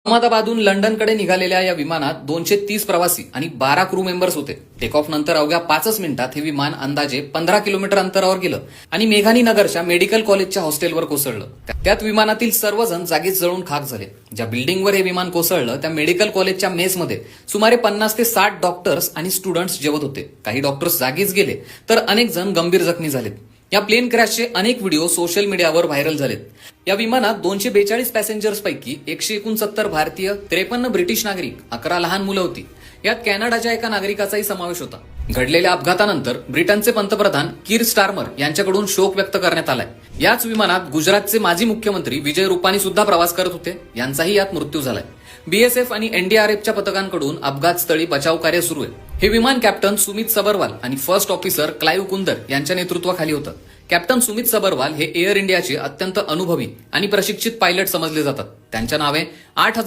अहमदाबादहून लंडनकडे निघालेल्या या विमानात 230 प्रवासी आणि 12 क्रू मेंबर्स होते. टेक ऑफ नंतर अवघ्या 5 मिनिटात हे विमान अंदाजे 15 किलोमीटर अंतरावर गेलं आणि मेघानी नगरच्या मेडिकल कॉलेजच्या हॉस्टेलवर कोसळलं. त्यात विमानातील सर्वजण जागीच जळून खाक झाले. ज्या बिल्डिंगवर हे विमान कोसळलं त्या मेडिकल कॉलेजच्या मेसमध्ये सुमारे 50 ते 60 डॉक्टर्स आणि स्टुडंट्स जेवत होते. काही डॉक्टर्स जागीच गेले तर अनेक जण गंभीर जखमी झालेत. या प्लेन क्रॅशचे अनेक व्हिडिओ सोशल मीडियावर व्हायरल झालेत. या विमानात 242 पॅसेंजर्स पैकी 169 भारतीय, 53 ब्रिटिश नागरिक, 11 लहान मुलं होती. यात कॅनडाच्या एका नागरिकाचाही समावेश होता. घडलेल्या अपघातानंतर ब्रिटनचे पंतप्रधान कीर स्टारमर यांच्याकडून शोक व्यक्त करण्यात आलाय. याच विमानात गुजरातचे माजी मुख्यमंत्री विजय रुपानी सुद्धा प्रवास करत होते. यांचाही यात मृत्यू झालाय. बीएसएफ आणि एनडीआरएफच्या पथकांकडून अपघातस्थळी बचाव कार्य सुरू आहे. हे विमान कॅप्टन सुमित सबरवाल आणि फर्स्ट ऑफिसर क्लाइव्ह कुंदर यांच्या नेतृत्वाखाली होतं. कॅप्टन सुमित सबरवाल हे एअर इंडियाचे अत्यंत अनुभवी आणि प्रशिक्षित पायलट समजले जातात. त्यांच्या नावे 8,000